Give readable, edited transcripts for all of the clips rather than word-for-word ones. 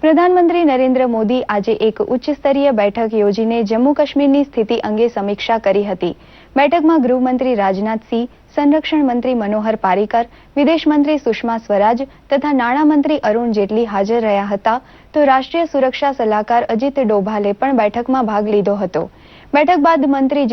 પ્રધાનમંત્રી નરેન્દ્ર મોદી આજે એક ઉચ્ચ સ્તરીય બેઠક યોજીને જમ્મુ કાશ્મીરની સ્થિતિ અંગે સમીક્ષા કરી હતી. બેઠકમાં ગૃહમંત્રી રાજનાથ સિંહ, સંરક્ષણ મંત્રી મનોહર પારીકર, વિદેશ મંત્રી સુષ્મા સ્વરાજ તથા નાણામંત્રી અરુણ જેટલી હાજર રહ્યા હતા. તો રાષ્ટ્રીય સુરક્ષા સલાહકાર અજીત ડોભાલે પણ બેઠકમાં ભાગ લીધો હતો. બેઠક બાદ મંત્રી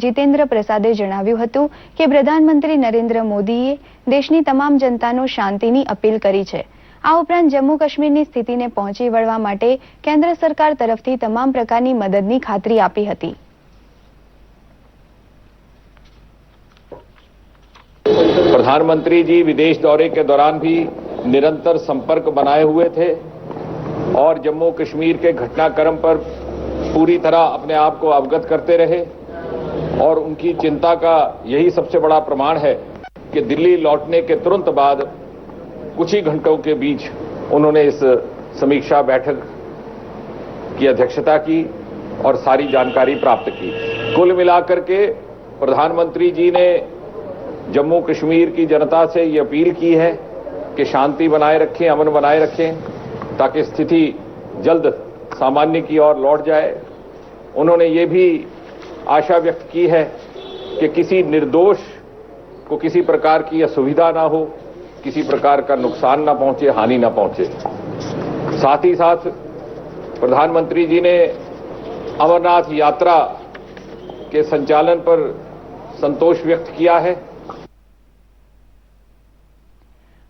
જીતેન્દ્ર પ્રસાદે જણાવ્યું હતું કે પ્રધાનમંત્રી નરેન્દ્ર મોદીએ દેશની તમામ જનતાનો શાંતિની અપીલ કરી છે. આ ઉપરાંત જમ્મુ કાશ્મીરની સ્થિતિને પહોંચી વળવા માટે કેન્દ્ર સરકાર તરફથી તમામ પ્રકારની મદદની ખાતરી આપી હતી. प्रधानमंत्री जी विदेश दौरे के दौरान भी निरंतर संपर्क बनाए हुए थे और जम्मू कश्मीर के घटनाक्रम पर पूरी तरह अपने आप को अवगत करते रहे और उनकी चिंता का यही सबसे बड़ा प्रमाण है कि दिल्ली लौटने के तुरंत बाद कुछ ही घंटों के बीच उन्होंने इस समीक्षा बैठक की अध्यक्षता की और सारी जानकारी प्राप्त की. कुल मिलाकर के प्रधानमंत्री जी ने जम्मू कश्मीर की जनता से ये अपील की है कि शांति बनाए रखें, अमन बनाए रखें ताकि स्थिति जल्द सामान्य की ओर लौट जाए. उन्होंने ये भी आशा व्यक्त की है कि किसी निर्दोष को किसी प्रकार की असुविधा ना हो, किसी प्रकार का नुकसान ना पहुंचे, हानि ना पहुंचे. साथ ही साथ प्रधानमंत्री जी ने अमरनाथ यात्रा के संचालन पर संतोष व्यक्त किया है.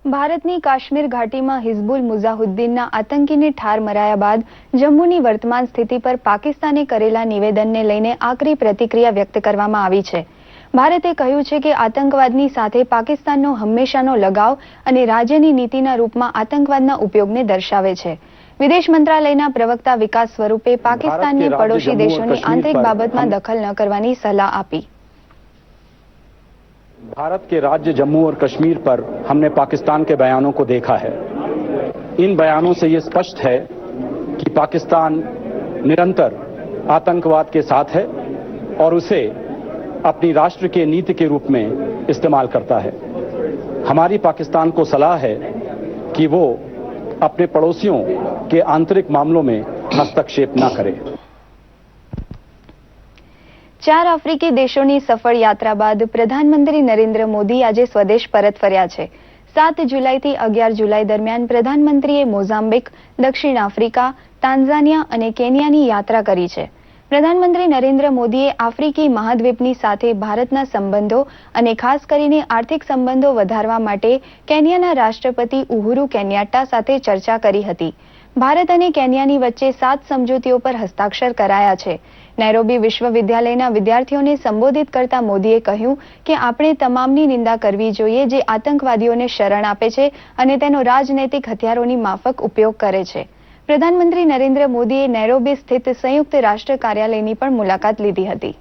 ભારતની કાશ્મીર ઘાટીમાં હિઝબુલ મુજાહિદ્દીનના આતંકીને ઠાર મરાયા બાદ જમ્મુની વર્તમાન સ્થિતિ પર પાકિસ્તાને કરેલા નિવેદનને લઈને આકરી પ્રતિક્રિયા વ્યક્ત કરવામાં આવી છે. ભારતે કહ્યું છે કે આતંકવાદની સાથે પાકિસ્તાનનો હંમેશાનો લગાવ અને રાજ્યની નીતિના રૂપમાં આતંકવાદના ઉપયોગને દર્શાવે છે. વિદેશ મંત્રાલયના પ્રવક્તા વિકાસ સ્વરૂપે પાકિસ્તાનને પડોશી દેશોની આંતરિક બાબતમાં દખલ ન કરવાની સલાહ આપી. भारत के राज्य जम्मू और कश्मीर पर हमने पाकिस्तान के बयानों को देखा है. इन बयानों से ये स्पष्ट है कि पाकिस्तान निरंतर आतंकवाद के साथ है और उसे अपनी राष्ट्र के नीति के रूप में इस्तेमाल करता है. हमारी पाकिस्तान को सलाह है कि वो अपने पड़ोसियों के आंतरिक मामलों में हस्तक्षेप न करे. 4 આફ્રિકી દેશોની સફળ યાત્રા બાદ પ્રધાનમંત્રી નરેન્દ્ર મોદી આજે સ્વદેશ પરત ફર્યા છે. 7 જુલાઈથી 11 જુલાઈ દરમિયાન પ્રધાનમંત્રીએ મોઝામ્બિક, દક્ષિણ આફ્રિકા, તાન્ઝાનિયા અને કેન્યાની યાત્રા કરી છે. પ્રધાનમંત્રી નરેન્દ્ર મોદીએ આફ્રિકી મહાદ્વીપની સાથે ભારતના સંબંધો અને ખાસ કરીને આર્થિક સંબંધો વધારવા માટે કેન્યાના રાષ્ટ્રપતિ ઉહુરુ કેન્યાટ્ટા સાથે ચર્ચા કરી હતી. ભારત અને કેન્યાની વચ્ચે 7 સમજૂતીઓ પર હસ્તાક્ષર કરાયા છે. નૈરોબી વિશ્વવિદ્યાલયના વિદ્યાર્થીઓને સંબોધિત કરતા મોદીએ કહ્યું કે આપણે તમામની નિંદા કરવી જોઈએ જે આતંકવાદીઓને શરણ આપે છે અને તેનો રાજનૈતિક હથિયારોની માફક ઉપયોગ કરે છે. પ્રધાનમંત્રી નરેન્દ્ર મોદીએ નૈરોબી સ્થિત સંયુક્ત રાષ્ટ્ર કાર્યાલયની પણ મુલાકાત લીધી હતી.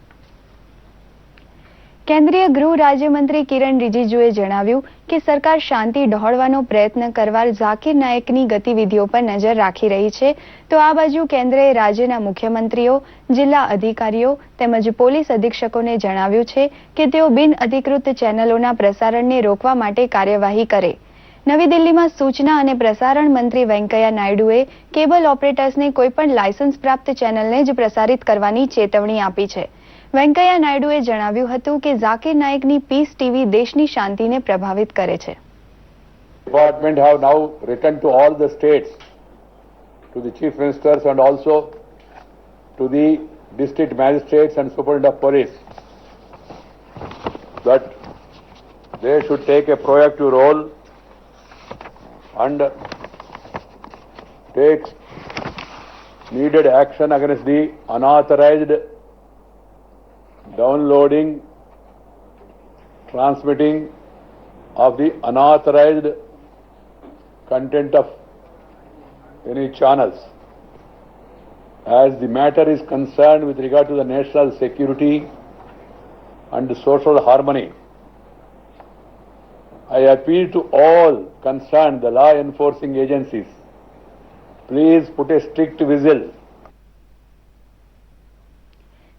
કેન્દ્રીય ગૃહ રાજ્યમંત્રી કિરણ રિજિજુએ જણાવ્યું કે સરકાર શાંતિ ડહોળવાનો પ્રયત્ન કરવા ઝાકિર નાયકની ગતિવિધિઓ પર નજર રાખી રહી છે. તો આ બાજુ કેન્દ્રએ રાજ્યના મુખ્યમંત્રીઓ, જિલ્લા અધિકારીઓ તેમજ પોલીસ અધિક્ષકોને જણાવ્યું છે કે તેઓ બિન અધિકૃત ચેનલોના પ્રસારણને રોકવા માટે કાર્યવાહી કરે. નવી દિલ્હીમાં સૂચના અને પ્રસારણ મંત્રી વેંકૈયા નાયડુએ કેબલ ઓપરેટર્સને કોઈપણ લાયસન્સ પ્રાપ્ત ચેનલને જ પ્રસારિત કરવાની ચેતવણી આપી છે. વેંકૈયા નાયડુએ જણાવ્યું હતું કે ઝાકિર નાયકની પીસ ટીવી દેશની શાંતિને પ્રભાવિત કરે છે. Department have now written to all the states, to the chief ministers and also to the district magistrates and superintendent of police that they should take a proactive role and take needed action against the unauthorized downloading, transmitting of the unauthorized content of any channels. As the matter is concerned with regard to the national security and social harmony, I appeal to all concerned, the law enforcing agencies, please put a strict vigil.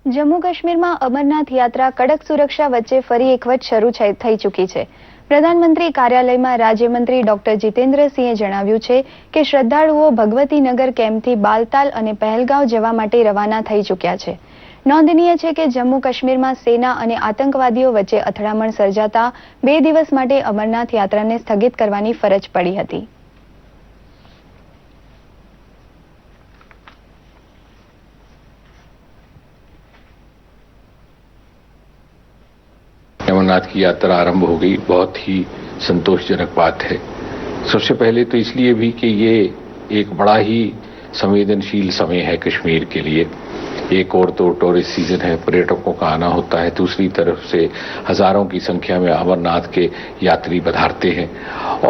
Jammu કાશ્મીરમાં અમરનાથ યાત્રા કડક સુરક્ષા વચ્ચે ફરી એક વખત શરૂ થઈ ચૂકી છે. પ્રધાનમંત્રી કાર્યાલયમાં રાજ્યમંત્રી ડોક્ટર જીતેન્દ્રસિંહે જણાવ્યું છે કે શ્રદ્ધાળુઓ ભગવતીનગર કેમ્પથી બાલતાલ અને પહેલગાંવ જવા માટે રવાના થઈ ચૂક્યા છે. નોંધનીય છે કે જમ્મુ કાશ્મીરમાં સેના અને આતંકવાદીઓ વચ્ચે અથડામણ સર્જાતા 2 દિવસ માટે અમરનાથ યાત્રાને સ્થગિત કરવાની ફરજ પડી હતી. अमरनाथ की यात्रा आरंभ हो गई, बहुत ही संतोषजनक बात है. सबसे पहले तो इसलिए भी कि ये एक बड़ा ही संवेदनशील समय है कश्मीर के लिए. एक और तो टूरिस्ट सीजन है, पर्यटकों का आना होता है, दूसरी तरफ से हजारों की संख्या में अमरनाथ के यात्री पधारते हैं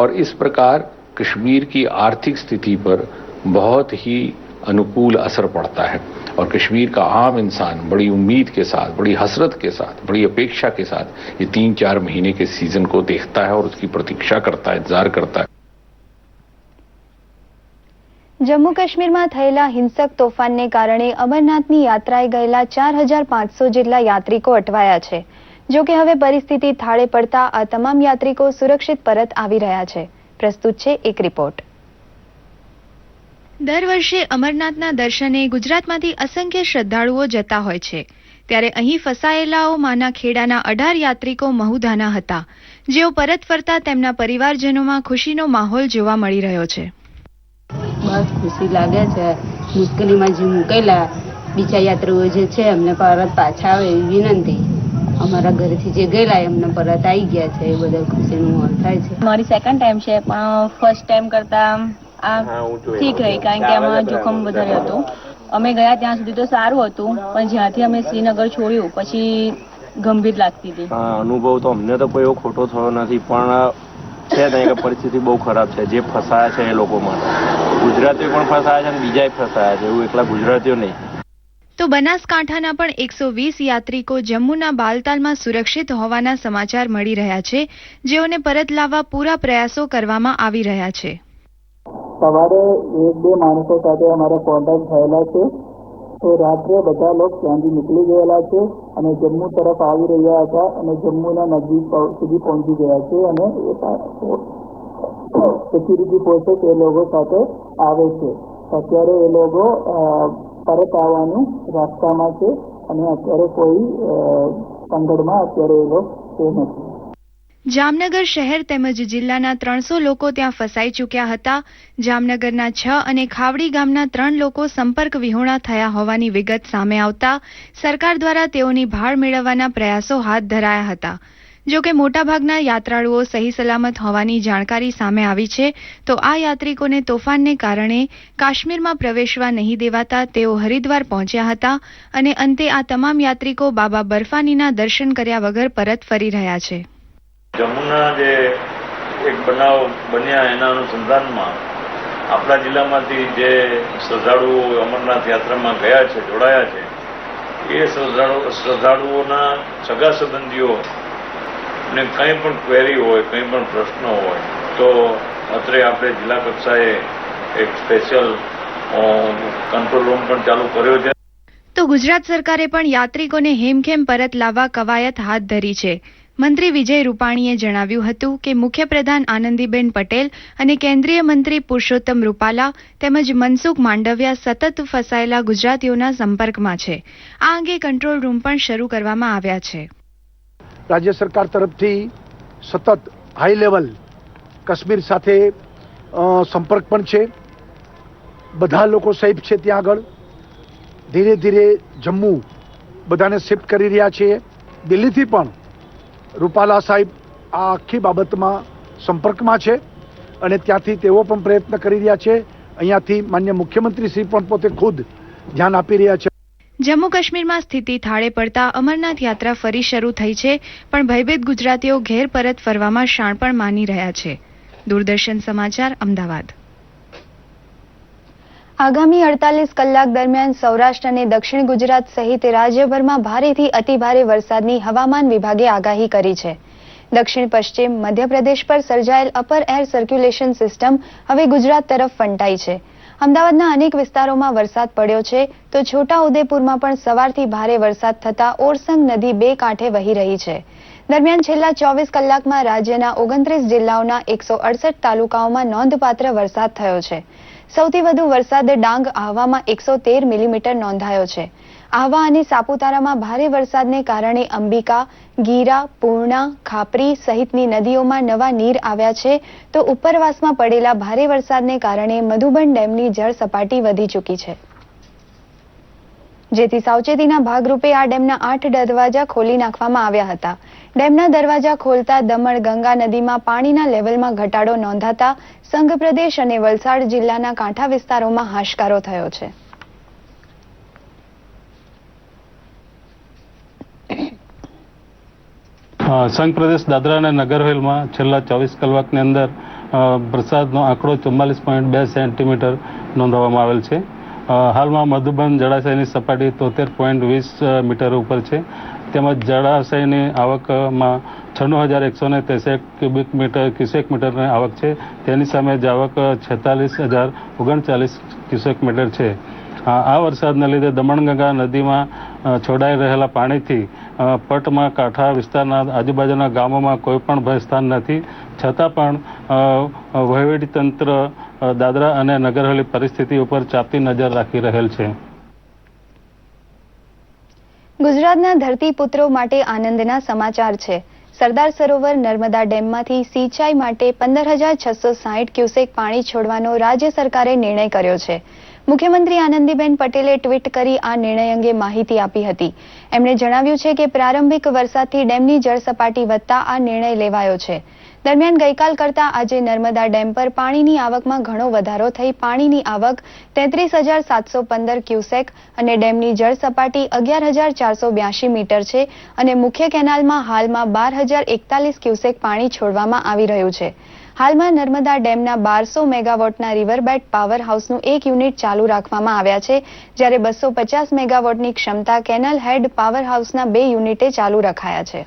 और इस प्रकार कश्मीर की आर्थिक स्थिति पर बहुत ही अनुकूल असर पड़ता है और कश्मीर का आम इंसान बड़ी उम्मीद के साथ, बड़ी हसरत के साथ, बड़ी अपेक्षा के साथ ये 3-4 महीने के सीजन को देखता है और उसकी प्रतीक्षा करता है, इंतजार करता है. જમ્મુ કાશ્મીરમાં થયેલા હિંસક તોફાનને કારણે અમરનાથની યાત્રાએ ગયેલા 4500 જેટલા યાત્રિકો અટવાયા છે. જો કે હવે પરિસ્થિતિ થાળે પડતા આ તમામ યાત્રિકો સુરક્ષિત પરત આવી રહ્યા છે. પ્રસ્તુત છે એક રિપોર્ટ. દર વર્ષે અમરનાથના દર્શને ગુજરાતમાંથી અસંખ્ય શ્રદ્ધાળુઓ જતા હોય છે. ત્યારે અહીં ફસાયેલાઓમાંના ખેડાના 18 યાત્રિકો મહુધાના હતા, જેઓ પરત ફરતા તેમના પરિવારજનોમાં ખુશીનો માહોલ જોવા મળી રહ્યો છે. બસ ખુશી લાગે છે. મુશ્કેલીમાં જે મુકેલા બીજા યાત્રીઓ જે છે એમને પરત પાછા આવે એવી વિનંતી. અમારા ઘરેથી જે ગયેલા એમને પરત આવી ગયા છે, એ બધા ખુશીનો માહોલ થાય છે. મારી સેકન્ડ ટાઈમ છે, પણ ફર્સ્ટ ટાઈમ કરતા આ ઠીક રહી, કારણ કે આમાં જોખમ વધારે હતું. અમે ગયા ત્યાં સુધી તો સારું હતું, પણ જ્યાંથી અમે શ્રીનગર છોડ્યું પછી ગંભીર લાગતી હતી. અનુભવ તો અમને તો કોઈ એવો ખોટો થયો નથી, પણ છે ત્યાં કે પરિસ્થિતિ બહુ ખરાબ છે. જે ફસાયા છે એ લોકો માટે ગુજરાતીઓ પણ ફસાયા છે અને બીજાય ફસાયા છે, એવું એકલા ગુજરાતીઓ નહીં. તો બનાસકાંઠાના પણ 120 યાત્રિકો જમ્મુના બાલતાલમાં સુરક્ષિત હોવાના સમાચાર મળી રહ્યા છે, જેઓને પરત લાવવા પૂરા પ્રયાસો કરવામાં આવી રહ્યા છે. સવારે 1-2 માણસો સાથે અમારા કોન્ટેક્ટ થયેલા છે, તો રાત્રે બધા લોકો ત્યાંથી નીકળી ગયેલા છે અને જમ્મુ તરફ આવી રહ્યા હતા અને જમ્મુના નજીક સુધી પહોંચી ગયા છે અને સિક્યુરિટી ફોર્सेस એ લોકો સાથે આવે છે. અત્યારે એ લોકો પરત આવવાનું રસ્તામાં છે અને અત્યારે કોઈ સંકટમાં અત્યારે એ લોકો નથી. જામનગર શહેર તેમજ જિલ્લાના 300 લોકો ત્યાં ફસાઈ ચૂક્યા હતા. જામનગરના 6 અને ખાવડી ગામના 3 લોકો સંપર્ક વિહોણા થયા હોવાની વિગત સામે આવતા સરકાર દ્વારા તેઓની ભાળ મેળવવાના પ્રયાસો હાથ ધરાયા હતા. જો કે મોટાભાગના યાત્રાળુઓ સહી સલામત હોવાની જાણકારી સામે આવી છે, તો આ યાત્રિકોને તોફાનને કારણે કાશ્મીરમાં પ્રવેશવા નહીં દેવાતા તેઓ હરિદ્વાર પહોંચ્યા હતા અને અંતે આ તમામ યાત્રિકો બાબા બર્ફાનીના દર્શન કર્યા વગર પરત ફરી રહ્યા છે. જમ્મુના જે એક બનાવ બન્યા એના અનુસંધાનમાં આપણા જિલ્લામાંથી જે શ્રદ્ધાળુઓ અમરનાથ યાત્રામાં ગયા છે, જોડાયા છે, એ શ્રદ્ધાળુઓના સગા સંબંધીઓ ને કંઈ પણ ક્વેરી હોય, કંઈ પણ પ્રશ્ન હોય તો અત્રે આપણે જિલ્લા કક્ષાએ એક સ્પેશિયલ કંટ્રોલ રૂમ પણ ચાલુ કર્યો છે. તો ગુજરાત સરકારે પણ યાત્રિકોને હેમખેમ પરત લાવવા કવાયત હાથ ધરી છે. મંત્રી વિજય રૂપાણીએ જણાવ્યું હતું કે મુખ્યપ્રધાન આનંદીબેન પટેલ અને કેન્દ્રીય મંત્રી પુરુષોત્તમ રૂપાલા તેમજ મનસુખ માંડવિયા સતત ફસાયેલા ગુજરાતીઓના સંપર્કમાં છે. આ અંગે કંટ્રોલ રૂમ પણ શરૂ કરવામાં આવ્યા છે. રાજ્ય સરકાર તરફથી સતત હાઈ લેવલ કાશ્મીર સાથે સંપર્ક પણ છે. બધા લોકો સેફ છે. ત્યાં આગળ ધીરે ધીરે જમ્મુ બધાને શિફ્ટ કરી રહ્યા છીએ. દિલ્હીથી પણ રૂપાલા સાહેબ આ આખી બાબતમાં સંપર્કમાં છે અને ત્યાંથી તેઓ પણ પ્રયત્ન કરી રહ્યા છે. અહીંયાથી માન્ય મુખ્યમંત્રી શ્રી પણ પોતે ખુદ ધ્યાન આપી રહ્યા છે. જમ્મુ કાશ્મીરમાં સ્થિતિ થાળે પડતા અમરનાથ યાત્રા ફરી શરૂ થઈ છે, પણ ભયભીત ગુજરાતીઓ ઘેર પરત ફરવામાં શાણપણ માની રહ્યા છે. દૂરદર્શન સમાચાર, અમદાવાદ. આગામી 48 કલાક દરમિયાન સૌરાષ્ટ્ર અને દક્ષિણ ગુજરાત સહિત રાજ્યભરમાં ભારેથી અતિભારે વરસાદની હવામાન વિભાગે આગાહી કરી છે. દક્ષિણ પશ્ચિમ મધ્યપ્રદેશ પર સર્જાયેલ અપર એર સર્ક્યુલેશન સિસ્ટમ હવે ગુજરાત તરફ ફંટાઈ છે. અમદાવાદના અનેક વિસ્તારોમાં વરસાદ પડ્યો છે, તો છોટાઉદેપુરમાં પણ સવારથી ભારે વરસાદ થતા ઓરસંગ નદી 2 કાંઠે વહી રહી છે. દરમિયાન છેલ્લા 24 કલાકમાં રાજ્યના 29 જિલ્લાઓના 168 તાલુકાઓમાં નોંધપાત્ર વરસાદ થયો છે. સૌથી વધુ વરસાદ ડાંગ આહવામાં 113 મિલીમીટર નોંધાયો છે. આહવા અને સાપુતારામાં ભારે વરસાદને કારણે અંબિકા, ગીરા, પૂર્ણા, ખાપરી સહિતની નદીઓમાં નવા નીર આવ્યા છે, તો ઉપરવાસમાં પડેલા ભારે વરસાદને કારણે મધુબન ડેમની જળ સપાટી વધી ચૂકી છે. જેથી સાવચેતીના ભાગરૂપે આ ડેમના 8 દરવાજા ખોલી નાખવામાં આવ્યા હતા. ડેમના દરવાજા ખોલતા દમણ ગંગા નદીમાં પાણીના લેવલમાં ઘટાડો નોંધાતા સંઘ પ્રદેશ અને વલસાડ જિલ્લાના કાંઠા વિસ્તારોમાં હાશકારો થયો છે. સંઘ પ્રદેશ દાદરા અને નગર હવેલીમાં છેલ્લા 24 કલાકની અંદર વરસાદનો આંકડો 44.2 સેન્ટીમીટર નોંધવામાં આવેલ છે. હાલમાં મધુબન જળાશયની સપાટી 73.20 મીટર ઉપર છે. તેમજ જળાશયની આવકમાં 96,163 ક્યુસેક મીટરની આવક છે. તેની સામે જ આવક 46,039 ક્યુસેક મીટર છે. આ વરસાદને લીધે દમણગંગા નદીમાં છોડાઈ રહેલા પાણીથી પટમાં કાંઠા વિસ્તારના આજુબાજુના ગામોમાં કોઈ પણ ભયસ્થાન નથી. છતાં પણ વહીવટીતંત્ર દાદરા અને નગર હવેલી પરિસ્થિતિ ઉપર ચાંપતી નજર રાખી રહેલ છે. ગુજરાતના ધરતીપુત્રો માટે આનંદના સમાચાર છે. સરદાર સરોવર નર્મદા ડેમમાંથી સિંચાઈ માટે 15,660 ક્યુસેક પાણી છોડવાનો રાજ્ય સરકારે નિર્ણય કર્યો છે. મુખ્યમંત્રી આનંદીબેન પટેલે ટ્વીટ કરી આ નિર્ણય અંગે માહિતી આપી હતી. એમણે જણાવ્યું છે કે પ્રારંભિક વરસાદથી ડેમની જળ સપાટી વધતા આ નિર્ણય લેવાયો છે. દરમિયાન ગઈકાલ કરતા આજે નર્મદા ડેમ પર પાણીની આવકમાં ઘણો વધારો થઈ પાણીની આવક 33,715 ક્યુસેક અને ડેમની જળ સપાટી 11,482 મીટર છે અને મુખ્ય કેનાલમાં હાલમાં 12,041 ક્યુસેક પાણી છોડવામાં આવી રહ્યું છે. હાલમાં નર્મદા ડેમના 1200 મેગાવોટના રિવરબેડ પાવર હાઉસનું એક યુનિટ ચાલુ રાખવામાં આવ્યા છે, જ્યારે 250 મેગાવોટની ક્ષમતા કેનલ હેડ પાવર હાઉસના 2 યુનિટે ચાલુ રખાયા છે.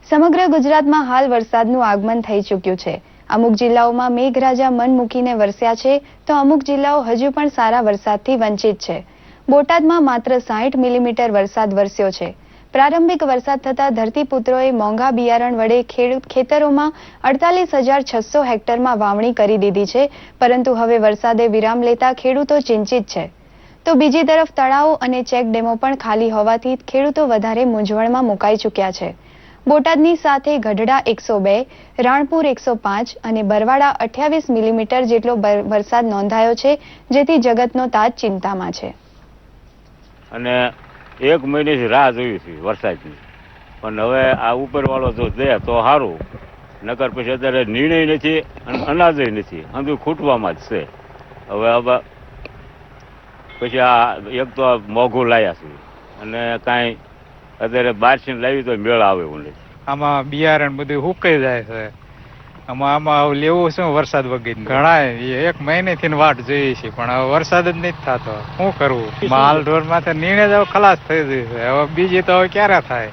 સમગ્ર ગુજરાતમાં હાલ વરસાદનું આગમન થઈ ચૂક્યું છે. અમુક જિલ્લાઓમાં મેઘરાજા મન મૂકીને વરસ્યા છે, તો અમુક જિલ્લાઓ હજુ પણ સારા વરસાદથી વંચિત છે. બોટાદમાં માત્ર 60 મિલીમીટર વરસાદ વરસ્યો છે. પ્રારંભિક વરસાદ થતા ધરતીપુત્રોએ મોંઘા બિયારણ વડે ખેતરોમાં 48,600 હેક્ટરમાં વાવણી કરી દીધી છે, પરંતુ હવે વરસાદે વિરામ લેતા ખેડૂતો ચિંતિત છે. તો બીજી તરફ તળાવો અને ચેક ડેમો પણ ખાલી હોવાથી ખેડૂતો વધારે મૂંઝવણમાં મુકાઈ ચૂક્યા છે. બોટાદની સાથે ગઢડા 102, રાણપુર 105 અને બરવાડા 28 મિલીમીટર જેટલો વરસાદ નોંધાયો છે, જેથી જગતનો તાજ ચિંતામાં છે. અને 1 મહિનેથી રાહ જોઈ છે વરસાદની, પણ હવે આ ઉપરવાળો જો દે તો સારું, નકર પછી અત્યારે નિર્ણય નથી અને અનાજય નથી, અંધું ખૂટવામાં જ છે. હવે પછી આ એક તો મોંઘું લાયા છે અને કાંઈ અત્યારે બહારથી લાવી તો મેળ આવે એવું નથી. આમાં બિયારણ બધું હુકાઈ જાય છે. આમાં લેવું શું વરસાદ વગર ઘણા 1 મહિનેથી વાટ જોઈએ છે, પણ હવે વરસાદ જ નથી થતો. શું કરવું? માલ ઢોર માં નિર્ણય જ ખલાસ થઈ ગઈ છે. હવે બીજી તો હવે ક્યારે થાય?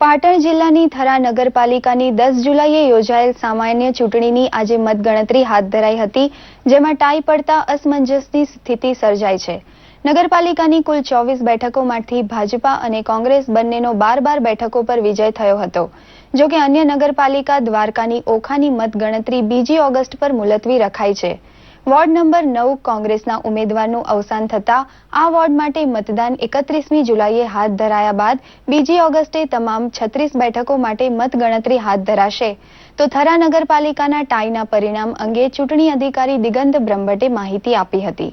પાટણ જિલ્લાની થરા નગરપાલિકાની 10 જુલાઈએ યોજાયેલ સામાન્ય ચૂંટણીની આજે મતગણતરી હાથ ધરાઈ હતી, જેમાં ટાઈ પડતા અસમંજસની સ્થિતિ સર્જાઈ છે. નગરપાલિકાની કુલ 24 બેઠકોમાંથી ભાજપા અને કોંગ્રેસ બંનેનો 12 બેઠકો પર વિજય થયો હતો. જોકે અન્ય નગરપાલિકા દ્વારકાની ઓખાની મતગણતરી 2 ઓગસ્ટ પર મુલતવી રખાઈ છે. વોર્ડ નંબર 9 કોંગ્રેસના ઉમેદવારનું અવસાન થતા આ વોર્ડ માટે મતદાન 31મી જુલાઈએ હાથ ધરાયા બાદ 2 ઓગસ્ટે તમામ 36 બેઠકો માટે મતગણતરી હાથ ધરાશે. તો થરા નગરપાલિકાના ટાઈના પરિણામ અંગે ચૂંટણી અધિકારી દિગંત બ્રહ્મભટ્ટે માહિતી આપી હતી.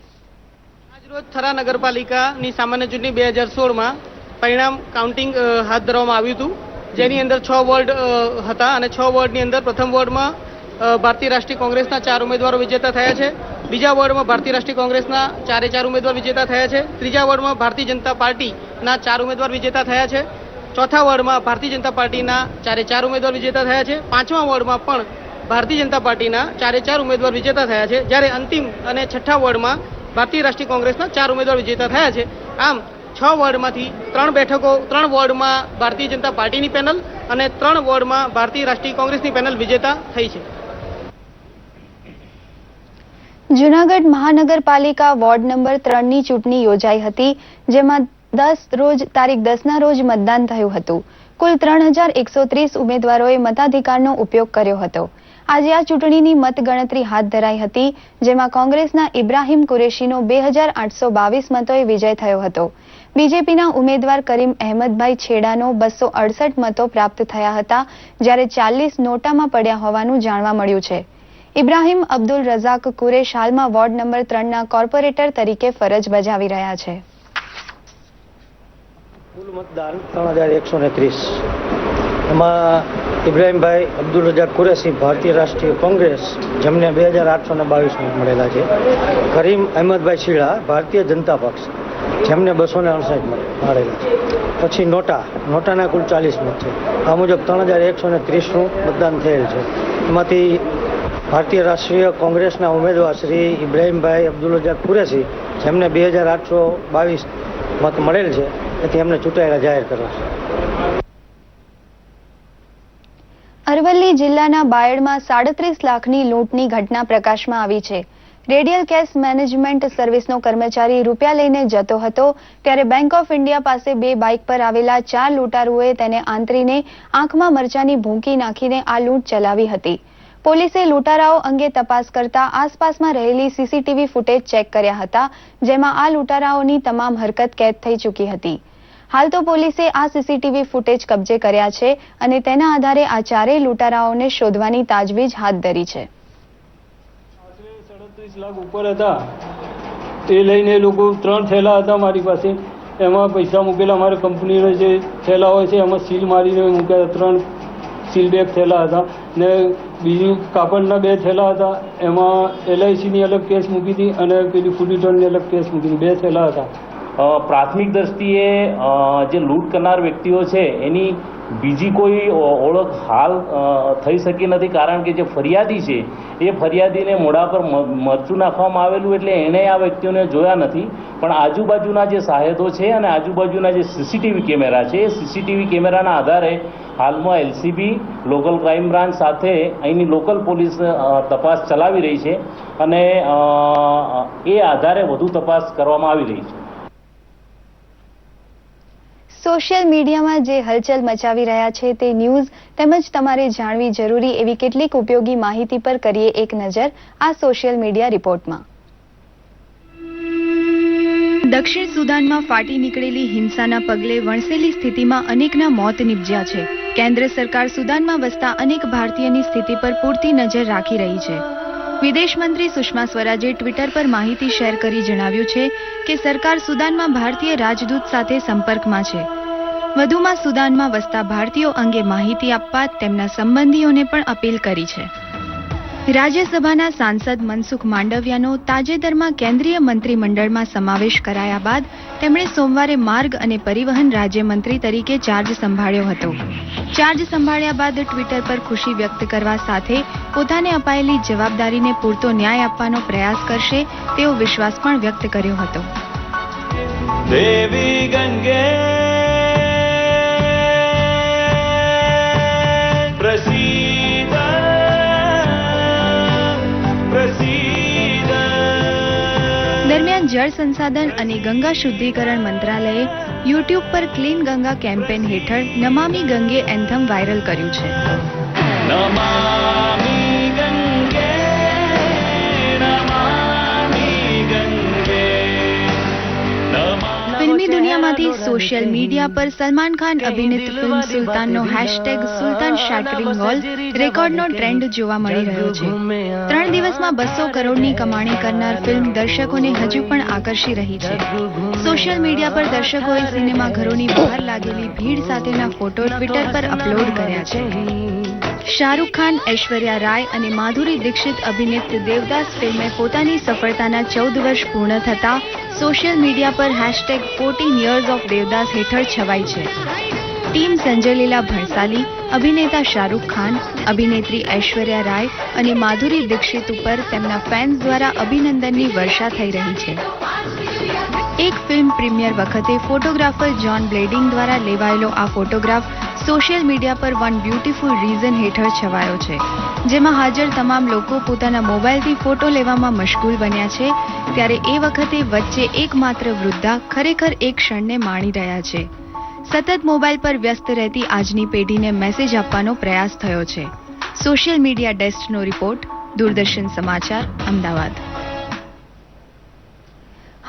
આજરોજ થરા નગરપાલિકાની સામાન્ય ચૂંટણી 2016માં પરિણામ કાઉન્ટિંગ હાથ ધરવામાં આવ્યું હતું, જેની અંદર 6 વોર્ડ હતા અને 6 વોર્ડની અંદર પ્રથમ વોર્ડમાં ભારતીય રાષ્ટ્રીય કોંગ્રેસના 4 ઉમેદવારો વિજેતા થયા છે. બીજા વોર્ડમાં ભારતીય રાષ્ટ્રીય કોંગ્રેસના 4 ઉમેદવાર વિજેતા થયા છે. ત્રીજા વોર્ડમાં ભારતીય જનતા પાર્ટીના 4 ઉમેદવાર વિજેતા થયા છે. ચોથા વોર્ડમાં ભારતીય જનતા પાર્ટીના 4 ઉમેદવાર વિજેતા થયા છે. પાંચમા વોર્ડમાં પણ ભારતીય જનતા પાર્ટીના 4 ઉમેદવાર વિજેતા થયા છે, જ્યારે અંતિમ અને છઠ્ઠા વોર્ડમાં ભારતીય રાષ્ટ્રીય કોંગ્રેસના 4 ઉમેદવાર વિજેતા થયા છે. આમ 6 વોર્ડમાંથી 3 બેઠકો 3 વોર્ડમાં ભારતીય જનતા પાર્ટીની પેનલ અને 3 વોર્ડમાં ભારતીય રાષ્ટ્રીય કોંગ્રેસની પેનલ વિજેતા થઈ છે. જૂનાગઢ મહાનગરપાલિકા વોર્ડ નંબર 3ની ચૂંટણી યોજાઈ હતી, જેમાં તારીખ 10ના રોજ મતદાન થયું હતું. કુલ 3130 ઉમેદવારોએ મતાધિકારનો ઉપયોગ કર્યો હતો. આજે આ ચૂંટણીની મતગણતરી હાથ ધરાઈ હતી, જેમાં કોંગ્રેસના ઇબ્રાહીમ કુરેશીનો 2822 મતોએ વિજય થયો હતો. બીજેપીના ઉમેદવાર કરીમ અહેમદભાઈ છેડાનો 268 મતો પ્રાપ્ત થયા હતા, જ્યારે 40 નોટામાં પડ્યા હોવાનું જાણવા મળ્યું છે. ઇબ્રાહીમ અબ્દુલ રઝાક કુરેશ હાલમાં વોર્ડ નંબર 3ના કોર્પોરેટર તરીકે ફરજ બજાવી રહ્યા છે. કુલ મતદાન 3130. એમાં ઇબ્રાહીમભાઈ અબ્દુલ રઝાક કુરેશી ભારતીય રાષ્ટ્રીય કોંગ્રેસ, જેમને 2822 મત મળેલા છે. કરીમ અહેમદભાઈ છેડા ભારતીય જનતા પક્ષ, જેમને 268 મત મળેલા છે. પછી નોટાના કુલ 40 મત છે. આ મુજબ 3130નું મતદાન થયેલ છે. એમાંથી ભારતીય રાષ્ટ્રીય કોંગ્રેસના ઉમેદવાર શ્રી ઇબ્રાહીમભાઈ અબ્દુલ રઝાક કુરેશી, જેમને 2822 મત મળેલ છે, તેથી એમને ચૂંટાયેલા જાહેર કરવા છે. અરવલ્લી જિલ્લાના બાયડમાં 37 લાખની લૂંટની ઘટના પ્રકાશમાં આવી છે. રેડિયલ કેશ મેનેજમેન્ટ સર્વિસનો કર્મચારી રૂપિયા લઈને જતો હતો, ત્યારે બેંક ઓફ ઇન્ડિયા પાસે 2 બાઇક પર આવેલા 4 લૂંટારુઓએ તેને આંતરીને આંખમાં મરચાની ભૂંકી નાખીને આ લૂંટ ચલાવી હતી. પોલીસે લૂંટારાઓ અંગે તપાસ કરતા આસપાસમાં રહેલી સીસીટીવી ફૂટેજ ચેક કર્યા હતા, જેમાં આ લૂંટારાઓની તમામ હરકત કેદ થઈ ચૂકી હતી. હાલ તો પોલીસે આ સીસીટીવી ફૂટેજ કબજે કર્યા છે અને તેના આધારે આ 4 લૂંટારાઓને શોધવાની તાજવીજ હાથ ધરી છે. 37 લાખ ઉપર હતા, તે લઈને લોકો 3 થેલા હતા મારી પાસે. એમાં પૈસા મૂકેલા, અમારી કંપનીના જે થેલા હોય છે એમાં સીલ મારીને મૂક્યા. 3 સીલ બેગ થેલા હતા ને બીજું કાપડના 2 થેલા હતા. એમાં LICની અલગ કેસ મૂકી હતી અને પેલી ફૂડ રિટર્નની અલગ કેસ મૂકી હતી. 2 થેલા હતા. પ્રાથમિક દ્રષ્ટિએ જે લૂંટ કરનાર વ્યક્તિઓ છે એની બીજી કોઈ ઓળખ હાલ થઈ શકી નથી, કારણ કે જે ફરિયાદી છે એ ફરિયાદીને મોઢા પર મરચું નાખવામાં આવેલું, એટલે એણે આ વ્યક્તિઓને જોયા નથી. પણ આજુબાજુના જે સાહેદો છે અને આજુબાજુના જે સીસીટીવી કેમેરા છે, એ સીસીટીવી કેમેરાના આધારે હાલમાં LCB, લોકલ ક્રાઇમ બ્રાન્ચ સાથે અહીંની લોકલ પોલીસ તપાસ ચલાવી રહી છે અને એ આધારે વધુ તપાસ કરવામાં આવી રહી છે. સોશિયલ મીડિયામાં જે હલચલ મચાવી રહ્યા છે તે ન્યૂઝ તેમજ તમારે જાણવી જરૂરી એવી કેટલીક ઉપયોગી માહિતી પર કરીએ એક નજર આ સોશિયલ મીડિયા રિપોર્ટમાં. દક્ષિણ સુદાનમાં ફાટી નીકળેલી હિંસાના પગલે વણસેલી સ્થિતિમાં અનેકના મોત નિપજ્યા છે. કેન્દ્ર સરકાર સુદાનમાં વસતા અનેક ભારતીયની સ્થિતિ પર પૂરતી નજર રાખી રહી છે. વિદેશ મંત્રી સુષ્મા સ્વરાજે ટ્વિટર પર માહિતી શેર કરી જણાવ્યું છે કે સરકાર સુદાનમાં ભારતીય રાજદૂત સાથે સંપર્કમાં છે. વધુમાં સુદાનમાં વસતા ભારતીયો અંગે માહિતી આપવા તેમના સંબંધીઓને પણ અપીલ કરી છે. રાજ્યસભાના સાંસદ મનસુખ માંડવિયાનો તાજેતરમાં કેન્દ્રીય મંત્રીમંડળમાં સમાવેશ કરાયા બાદ તેમણે સોમવારે માર્ગ અને પરિવહન રાજ્યમંત્રી તરીકે ચાર્જ સંભાળ્યો હતો. ચાર્જ સંભાળ્યા બાદ ટ્વિટર પર ખુશી વ્યક્ત કરવા સાથે પોતાને અપાયેલી જવાબદારીને પૂરતો ન્યાય આપવાનો પ્રયાસ કરશે તેવો વિશ્વાસ પણ વ્યક્ત કર્યો હતો. દેવી ગંગે દરમિયાન જળ સંસાધન અને ગંગા શુદ્ધિકરણ મંત્રાલયે યુટ્યુબ પર ક્લીન ગંગા કેમ્પેન હેઠળ નમામી ગંગે એન્થમ વાયરલ કર્યું છે. ફિલ્મી દુનિયામાંથી સોશિયલ મીડિયા પર સલમાન ખાન અભિનીત ફિલ્મ સુલતાનનો હેશટેગ સુલતાન શાટરિંગ વોલ રેકોર્ડનો ટ્રેન્ડ જોવા મળી રહ્યો છે. 3 દિવસમાં 200 કરોડની કમાણી કરનાર ફિલ્મ દર્શકોને હજુ પણ આકર્ષી રહી છે. સોશિયલ મીડિયા પર દર્શકોએ સિનેમાઘરોની બહાર લાગેલી ભીડ સાથેના ફોટો ટ્વિટર પર અપલોડ કર્યા છે. શાહરૂખ ખાન, ઐશ્વર્યા રાય અને માધુરી દીક્ષિત અભિનીત દેવદાસ ફિલ્મે પોતાની સફળતાના 14 વર્ષ પૂર્ણ થતા સોશિયલ મીડિયા પર હેશટેગ 14 years of દેવદાસ હેઠળ છવાઈ છે. ટીમ સંજય લીલા ભણસાલી, અભિનેતા શાહરૂખ ખાન, અભિનેત્રી ઐશ્વર્યા રાય અને માધુરી દીક્ષિત ઉપર તેમના ફેન્સ દ્વારા અભિનંદનની વર્ષા થઈ રહી છે. એક ફિલ્મ પ્રીમિયર વખતે ફોટોગ્રાફર જ્હોન બ્લેડિંગ દ્વારા લેવાયેલો આ ફોટોગ્રાફ સોશિયલ મીડિયા પર વન બ્યુટીફુલ રીઝન હેઠળ છવાયો છે, જેમાં હાજર તમામ લોકો પોતાના મોબાઈલથી ફોટો લેવામાં મશગુલ બન્યા છે. ત્યારે એ વખતે વચ્ચે એકમાત્ર વૃદ્ધા ખરેખર એક ક્ષણને માણી રહ્યા છે. સતત મોબાઈલ પર વ્યસ્ત રહેતી આજની પેઢીને મેસેજ આપવાનો પ્રયાસ થયો છે. સોશિયલ મીડિયા ડેસ્કનો રિપોર્ટ, દૂરદર્શન સમાચાર, અમદાવાદ.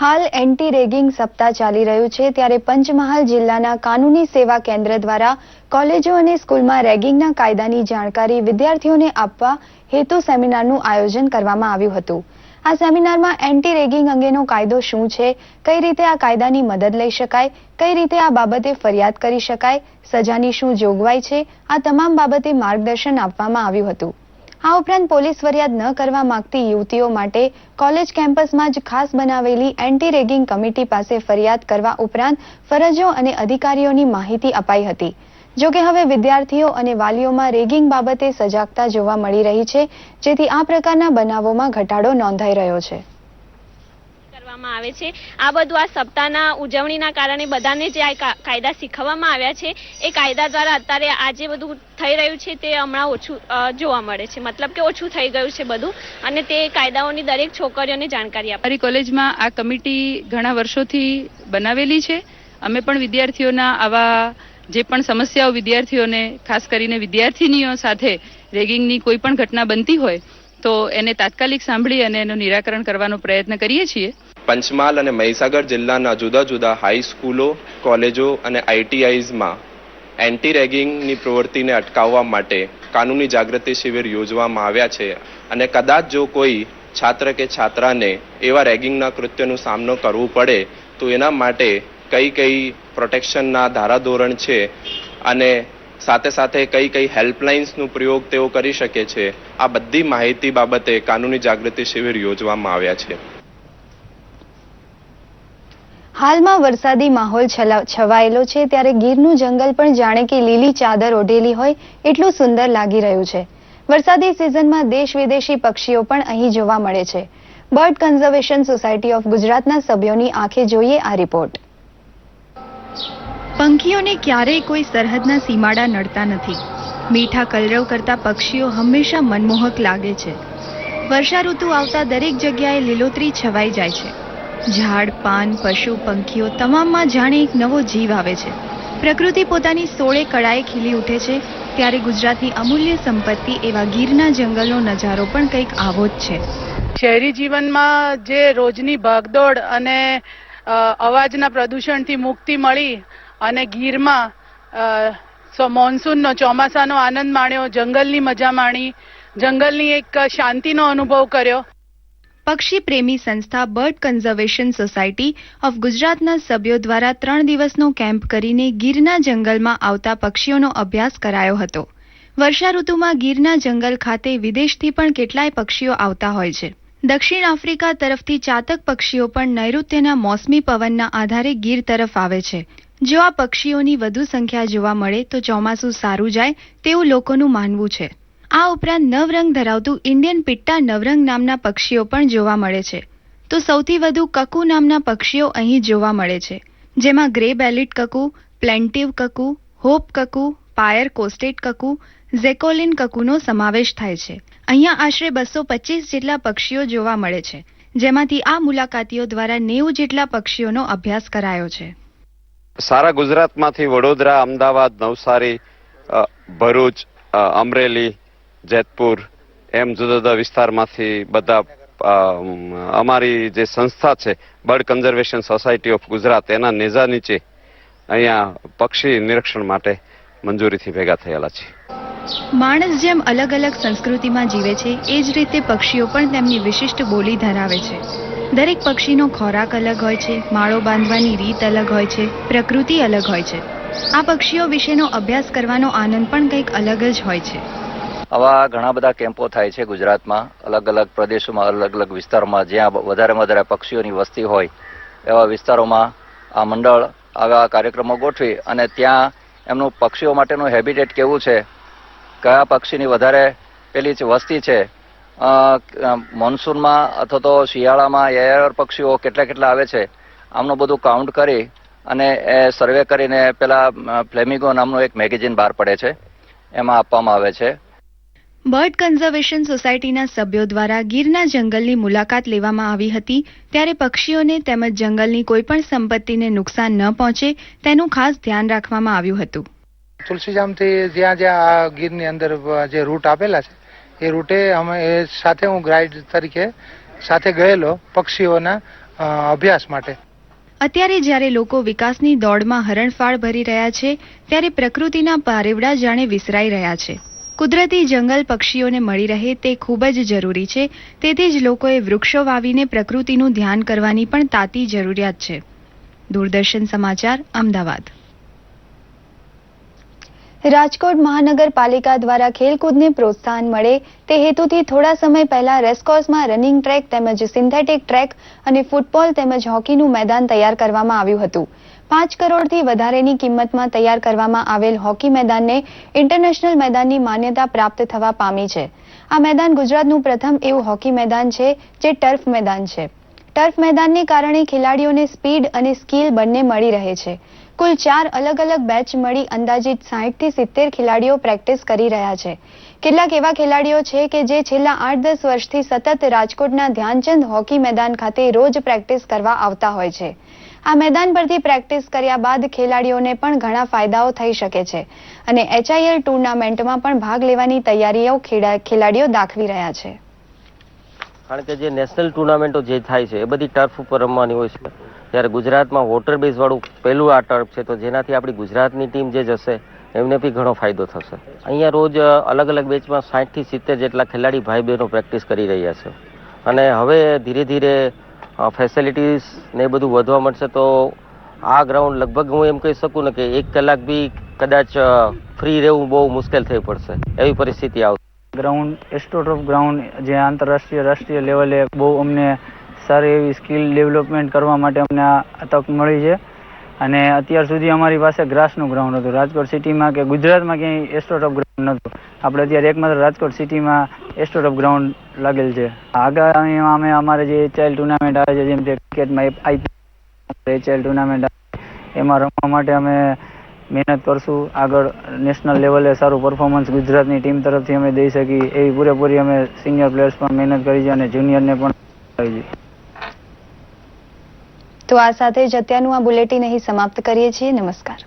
હાલ એન્ટી રેગિંગ સપ્તાહ ચાલી રહ્યું છે, ત્યારે પંચમહાલ જિલ્લાના કાનૂની સેવા કેન્દ્ર દ્વારા કોલેજો અને સ્કૂલમાં રેગિંગના કાયદાની જાણકારી વિદ્યાર્થીઓને આપવા હેતુ સેમિનારનું આયોજન કરવામાં આવ્યું હતું. આ સેમિનારમાં એન્ટી રેગિંગ અંગેનો કાયદો શું છે, કઈ રીતે આ કાયદાની મદદ લઈ શકાય, કઈ રીતે આ બાબતે ફરિયાદ કરી શકાય, સજાની શું જોગવાઈ છે, આ તમામ બાબતે માર્ગદર્શન આપવામાં આવ્યું હતું. આ ઉપરાંત પોલીસ ફરિયાદ ન કરવા માંગતી યુવતીઓ માટે કોલેજ કેમ્પસમાં જ ખાસ બનાવેલી એન્ટી રેગિંગ કમિટી પાસે ફરિયાદ કરવા ઉપરાંત ફરજો અને અધિકારીઓની માહિતી અપાઈ હતી. જો કે હવે વિદ્યાર્થીઓ અને વાલીઓમાં રેગિંગ બાબતે સજાગતા જોવા મળી રહી છે, જેથી આ પ્રકારના બનાવોમાં ઘટાડો નોંધાઈ રહ્યો છે. કરવામાં આવે છે આ બધું આ સપ્તાહના ઉજવણીના કારણે બધાને જે આ કાયદા શીખવવામાં આવ્યા છે એ કાયદા દ્વારા અત્યારે આ જે બધું થઈ રહ્યું છે તે હમણાં ઓછું જોવા મળે છે, મતલબ કે ઓછું થઈ ગયું છે બધું, અને તે કાયદાઓની દરેક છોકરીઓને જાણકારી આપે. અમારી કોલેજમાં આ કમિટી ઘણા વર્ષોથી બનાવેલી છે. અમે પણ વિદ્યાર્થીઓના આવા જે પણ સમસ્યાઓ વિદ્યાર્થીઓને, ખાસ કરીને વિદ્યાર્થીનીઓ સાથે રેગિંગની કોઈ પણ ઘટના બનતી હોય તો એને તાત્કાલિક સાંભળી અને એનું નિરાકરણ કરવાનો પ્રયત્ન કરીએ છીએ. પંચમહાલ અને મહીસાગર જિલ્લાના જુદા જુદા હાઈસ્કૂલો, કોલેજો અને આઈટીઆઈઝમાં એન્ટી રેગિંગની પ્રવૃત્તિને અટકાવવા માટે કાનૂની જાગૃતિ શિબિર યોજવામાં આવ્યા છે. અને કદાચ જો કોઈ છાત્ર કે છાત્રાને એવા રેગિંગના કૃત્યનો સામનો કરવો પડે તો એના માટે કઈ પ્રોટેક્શનના ધારાધોરણ છે અને સાથે સાથે કઈ હેલ્પલાઇન્સનો પ્રયોગ તેઓ કરી શકે છે, આ બધી માહિતી બાબતે કાનૂની જાગૃતિ શિબિર યોજવામાં આવ્યા છે. હાલમાં વરસાદી માહોલ છવાયેલો છે, ત્યારે ગીરનું જંગલ પણ જાણે કે લીલી ચાદર ઓઢેલી હોય એટલું સુંદર લાગી રહ્યું છે. વરસાદી સિઝનમાં દેશ વિદેશી પક્ષીઓ પણ અહીં જોવા મળે છે. બર્ડ કન્ઝર્વેશન સોસાયટી ઓફ ગુજરાતના સભ્યોની આંખે જોઈએ આ રિપોર્ટ. પંખીઓને ક્યારેય કોઈ સરહદના સીમાડા નડતા નથી. મીઠા કલરવ કરતા પક્ષીઓ હંમેશા મનમોહક લાગે છે. વર્ષા ઋતુ આવતા દરેક જગ્યાએ લીલોતરી છવાઈ જાય છે. ઝાડ, પાન, પશુ, પંખીઓ તમામમાં જાણે એક નવો જીવ આવે છે. પ્રકૃતિ પોતાની સોળે કળાએ ખીલી ઉઠે છે, ત્યારે ગુજરાતની અમૂલ્ય સંપત્તિ એવા ગીરના જંગલનો નજારો પણ કંઈક આવો જ છે. શહેરી જીવનમાં જે રોજની ભાગદોડ અને અવાજના પ્રદૂષણથી મુક્તિ મળી અને ગીરમાં મોન્સૂનનો, ચોમાસાનો આનંદ માણ્યો, જંગલની મજા માણી, જંગલની એક શાંતિનો અનુભવ કર્યો. પક્ષી પ્રેમી સંસ્થા બર્ડ કન્ઝર્વેશન સોસાયટી ઓફ ગુજરાતના સભ્યો દ્વારા 3 દિવસનો કેમ્પ કરીને ગીરના જંગલમાં આવતા પક્ષીઓનો અભ્યાસ કરાયો હતો. વર્ષા ઋતુમાં ગીરના જંગલ ખાતે વિદેશથી પણ કેટલાય પક્ષીઓ આવતા હોય છે. દક્ષિણ આફ્રિકા તરફથી ચાતક પક્ષીઓ પણ નૈઋત્યના મોસમી પવનના આધારે ગીર તરફ આવે છે. જો આ પક્ષીઓની વધુ સંખ્યા જોવા મળે તો ચોમાસું સારું જાય તેવું લોકોનું માનવું છે. આ ઉપરાંત નવરંગ ધરાવતું ઇન્ડિયન પિટ્ટા નવરંગ નામના પક્ષીઓ પણ જોવા મળે છે. તો સૌથી વધુ કકુ નામના પક્ષીઓ અહીં જોવા મળે છે, જેમાં ગ્રે બેલિડ કકુ, પ્લેન્ટિવ કકુ, હોપ કકુ, પાયર કોસ્ટેટ કકુ, ઝેકોલિન કકુનો સમાવેશ થાય છે. અહીંયા આશરે 225 જેટલા પક્ષીઓ જોવા મળે છે, જેમાંથી આ મુલાકાતીઓ દ્વારા 90 જેટલા પક્ષીઓનો અભ્યાસ કરાયો છે. સારા ગુજરાતમાંથી વડોદરા, અમદાવાદ, નવસારી, ભરૂચ, અમરેલી, જેતપુર એમ જુદા જુદા વિસ્તારમાંથી બધા અમારી જે સંસ્થા છે bird conservation society of Gujarat એના નેજા નીચે અહીંયા પક્ષી નિરીક્ષણ માટે મંજૂરીથી ભેગા થયેલા છે. માણસ જેમ અલગ અલગ સંસ્કૃતિમાં જીવે છે એ જ રીતે પક્ષીઓ પણ તેમની વિશિષ્ટ બોલી ધરાવે છે. દરેક પક્ષીનો ખોરાક અલગ હોય છે, માળો બાંધવાની રીત અલગ હોય છે, પ્રકૃતિ અલગ હોય છે. આ પક્ષીઓ વિશેનો અભ્યાસ કરવાનો આનંદ પણ કંઈક અલગ જ હોય છે. આવા ઘણા બધા કેમ્પો થાય છે ગુજરાતમાં, અલગ અલગ પ્રદેશોમાં, અલગ અલગ વિસ્તારોમાં જ્યાં વધારે પક્ષીઓની વસ્તી હોય એવા વિસ્તારોમાં આ મંડળ આવા કાર્યક્રમો ગોઠવી અને ત્યાં એમનું પક્ષીઓ માટેનું હેબિટેટ કેવું છે, કયા પક્ષીની વધારે પેલી વસ્તી છે, મોન્સૂનમાં અથવા તો શિયાળામાં યાયાવર પક્ષીઓ કેટલા આવે છે, આમનું બધું કાઉન્ટ કરી અને એ સર્વે કરીને પેલા ફ્લેમિંગો નામનું એક મેગેઝિન બહાર પડે છે, એમાં આપવામાં આવે છે. બર્ડ કન્ઝર્વેશન સોસાયટીના સભ્યો દ્વારા ગીરના જંગલની મુલાકાત લેવામાં આવી હતી, ત્યારે પક્ષીઓને તેમજ જંગલની કોઈપણ સંપત્તિને નુકસાન ન પહોંચે તેનું ખાસ ધ્યાન રાખવામાં આવ્યું હતું. તુલસીજામથી જ્યાં જ્યાં આ ગીરની અંદર જે રૂટ આપેલા છે એ રૂટે અમે એ સાથે હું ગાઈડ તરીકે સાથે ગયેલો પક્ષીઓના અભ્યાસ માટે. અત્યારે જ્યારે લોકો વિકાસની દોડમાં હરણફાળ ભરી રહ્યા છે, ત્યારે પ્રકૃતિના પારેવડા જાણે વિસરાઈ રહ્યા છે. કુદરતી જંગલ પક્ષીઓને મળી રહે તે ખૂબ જ જરૂરી છે, તેથી જ લોકોએ વૃક્ષો વાવીને પ્રકૃતિનું ધ્યાન કરવાની પણ તાતી જરૂરિયાત છે. દૂરદર્શન સમાચાર, અમદાવાદ. રાજકોટ મહાનગરપાલિકા દ્વારા ખેલકૂદને પ્રોત્સાહન મળે તે હેતુથી થોડા સમય પહેલા રેસકોર્સમાં રનિંગ ટ્રેક તેમજ સિન્થેટિક ટ્રેક અને ફૂટબોલ તેમજ હોકીનું મેદાન તૈયાર કરવામાં આવ્યું હતું. 5 કરોડથી વધારેની કિંમતમાં તૈયાર કરવામાં આવેલ હોકી મેદાનને ઇન્ટરનેશનલ મેદાનની માન્યતા પ્રાપ્ત થવા પામી છે. આ મેદાન ગુજરાતનું પ્રથમ એવું હોકી મેદાન છે જે ટર્ફ મેદાન છે. ટર્ફ મેદાનને કારણે ખેલાડીઓને સ્પીડ અને સ્કિલ બંને મળી રહે છે. કુલ 4 અલગ અલગ બેચ મળી અંદાજિત 60 થી 70 ખેલાડીઓ પ્રેક્ટિસ કરી રહ્યા છે. કેટલાક એવા ખેલાડીઓ છે કે જે છેલ્લા 8-10 વર્ષથી સતત રાજકોટના ધ્યાનચંદ હોકી મેદાન ખાતે રોજ પ્રેક્ટિસ કરવા આવતા હોય છે. આ મેદાન પરથી પ્રેક્ટિસ કર્યા બાદ ખેલાડીઓને પણ ઘણા ફાયદાઓ થઈ શકે છે અને HIL ટુર્નામેન્ટમાં પણ ભાગ લેવાની તૈયારીઓ ખેલાડીઓ દાખવી રહ્યા છે. કારણ કે જે નેશનલ ટુર્નામેન્ટો જે થાય છે એ બધી ટર્ફ ઉપર રમવાની હોય છે, ત્યારે ગુજરાતમાં વોટર બેઝ વાળું પહેલું આ ટર્ફ છે, તો જેનાથી આપણી ગુજરાતની ટીમ જે જશે એમને બી ઘણો ફાયદો થશે. અહીંયા રોજ અલગ અલગ બેચમાં 60 થી 70 જેટલા ખેલાડી ભાઈ બહેનો પ્રેક્ટિસ કરી રહ્યા છે અને હવે ધીરે ધીરે ફેસિલિટીઝ ને બધું વધવા મળશે, તો આ ગ્રાઉન્ડ લગભગ હું એમ કહી શકું ને કે 1 કલાક બી કદાચ ફ્રી રહેવું બહુ મુશ્કેલ થઈ પડશે, એવી પરિસ્થિતિ આવશે. ગ્રાઉન્ડ એસ્ટ્રોટર્ફ ગ્રાઉન્ડ જે આંતરરાષ્ટ્રીય રાષ્ટ્રીય લેવલે બહુ અમને સારી એવી સ્કિલ ડેવલપમેન્ટ કરવા માટે અમને આ તક મળી છે અને અત્યાર સુધી અમારી પાસે ગ્રાસનું ગ્રાઉન્ડ હતું. રાજકોટ સિટીમાં કે ગુજરાતમાં ક્યાંય એસ્ટ્રોટર્ફ ગ્રાઉન્ડ નહોતું. આપણે અત્યારે એકમાત્ર રાજકોટ સિટીમાં એસ્ટ્રોટર્ફ ગ્રાઉન્ડ લાગેલ છે. આગામીમાં અમે અમારે જે HIL ટુર્નામેન્ટ આવે છે, જેમ કે ક્રિકેટમાં HIL ટુર્નામેન્ટ એમાં રમવા માટે અમે મહેનત કરશું. આગળ નેશનલ લેવલે સારું પરફોર્મન્સ ગુજરાતની ટીમ તરફથી અમે દઈ શકીએ એવી પૂરેપૂરી અમે સિનિયર પ્લેયર્સ પણ મહેનત કરી છે અને જુનિયરને પણ કરી છે. તો આ સાથે જ અત્યારનું આ બુલેટિન અહીં સમાપ્ત કરીએ છીએ. નમસ્કાર.